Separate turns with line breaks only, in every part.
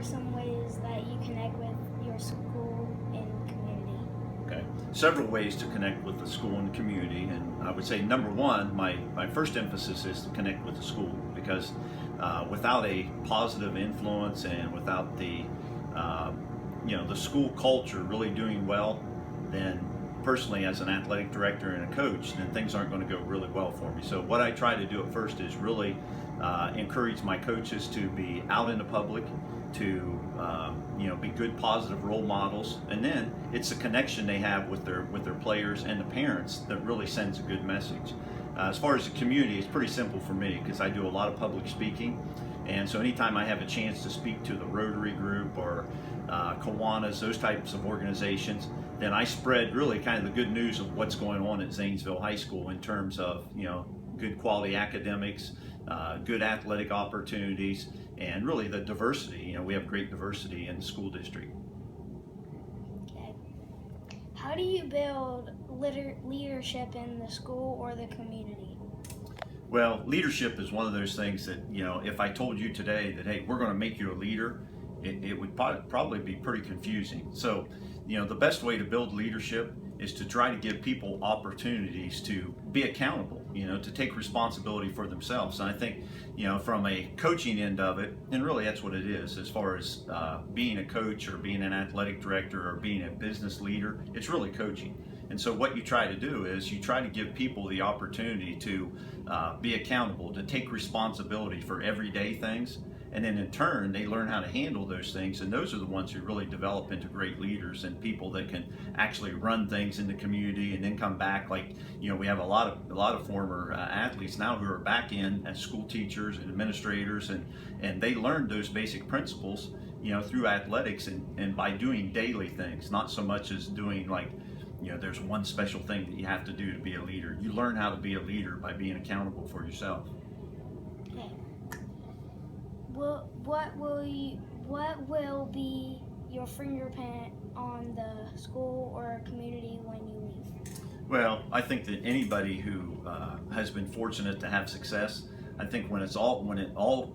some ways that you connect with your school and community?
Okay, several ways to connect with the school and community, and I would say number one, my first emphasis is to connect with the school, because without a positive influence and without the the school culture really doing well, then personally as an athletic director and a coach, then things aren't going to go really well for me. So what I try to do at first is really encourage my coaches to be out in the public, to be good positive role models, and then it's the connection they have with their players and the parents that really sends a good message. As far as the community, it's pretty simple for me because I do a lot of public speaking, and so anytime I have a chance to speak to the Rotary Group or Kiwanis, those types of organizations, then I spread really kind of the good news of what's going on at Zanesville High School in terms of good quality academics, good athletic opportunities, and really the diversity. We have great diversity in the school district.
Okay. How do you build leadership in the school or the community?
Well, leadership is one of those things that, if I told you today that, hey, we're going to make you a leader, it would probably be pretty confusing. So, the best way to build leadership is to try to give people opportunities to be accountable, to take responsibility for themselves. And I think, from a coaching end of it, and really that's what it is, as far as being a coach or being an athletic director or being a business leader, it's really coaching. And so what you try to do is you try to give people the opportunity to be accountable, to take responsibility for everyday things. And then in turn, they learn how to handle those things. And those are the ones who really develop into great leaders and people that can actually run things in the community and then come back. Like, we have a lot of former athletes now who are back in as school teachers and administrators, and they learned those basic principles, through athletics and by doing daily things, not so much as doing like, there's one special thing that you have to do to be a leader. You learn how to be a leader by being accountable for yourself.
Okay. What will be your fingerprint on the school or community when you leave?
Well, I think that anybody who has been fortunate to have success, I think when it all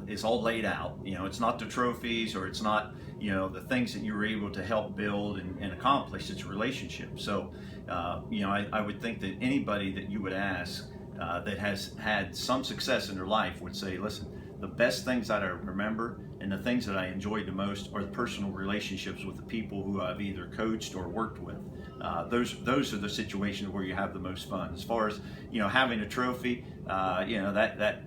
is all laid out, it's not the trophies or it's not the things that you were able to help build and accomplish. It's relationships. So I would think that anybody that you would ask that has had some success in their life would say, listen, the best things that I remember and the things that I enjoyed the most are the personal relationships with the people who I've either coached or worked with. Those are the situations where you have the most fun. As far as having a trophy, that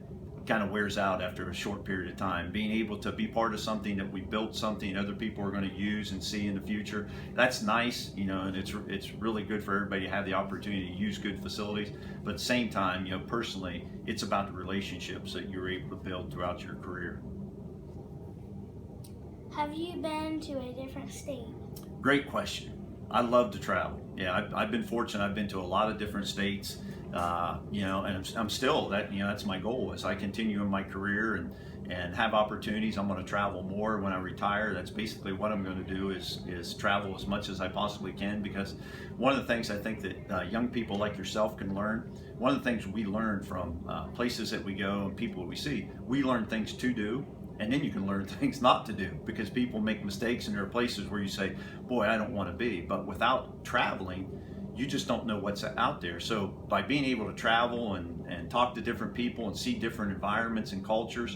kind of wears out after a short period of time. Being able to be part of something that we built, something other people are going to use and see in the future, that's nice, and it's really good for everybody to have the opportunity to use good facilities. But at the same time, personally, it's about the relationships that you're able to build throughout your career.
Have you been to a different state?
Great question. I love to travel. Yeah, I've been fortunate. I've been to a lot of different states. And I'm still that's my goal as I continue in my career and have opportunities. I'm going to travel more when I retire. That's basically what I'm going to do is travel as much as I possibly can, because one of the things I think that young people like yourself can learn, one of the things we learn from places that we go and people we see, we learn things to do. And then you can learn things not to do, because people make mistakes and there are places where you say, boy, I don't want to be. But without traveling, you just don't know what's out there. So by being able to travel and talk to different people and see different environments and cultures,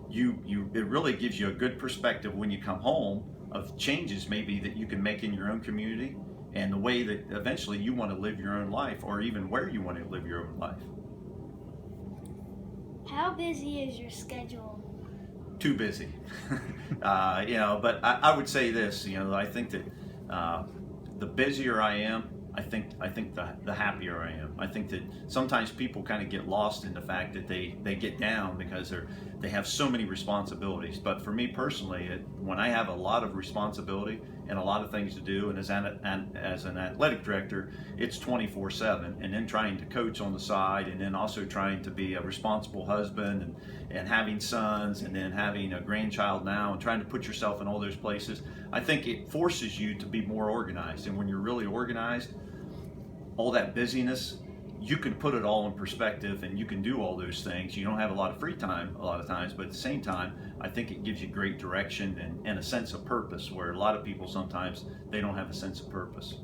it really gives you a good perspective when you come home of changes maybe that you can make in your own community and the way that eventually you want to live your own life, or even where you want to live your own life.
How busy is your schedule?
Too busy. But I would say this, I think that the busier I am, I think the happier I am. I think that sometimes people kind of get lost in the fact that they get down because they have so many responsibilities. But for me personally, when I have a lot of responsibility and a lot of things to do, and as an athletic director, it's 24/7, and then trying to coach on the side, and then also trying to be a responsible husband and having sons, and then having a grandchild now, and trying to put yourself in all those places. I think it forces you to be more organized, and when you're really organized, all that busyness you can put it all in perspective and you can do all those things. You don't have a lot of free time a lot of times, but at the same time, I think it gives you great direction and a sense of purpose, where a lot of people sometimes they don't have a sense of purpose.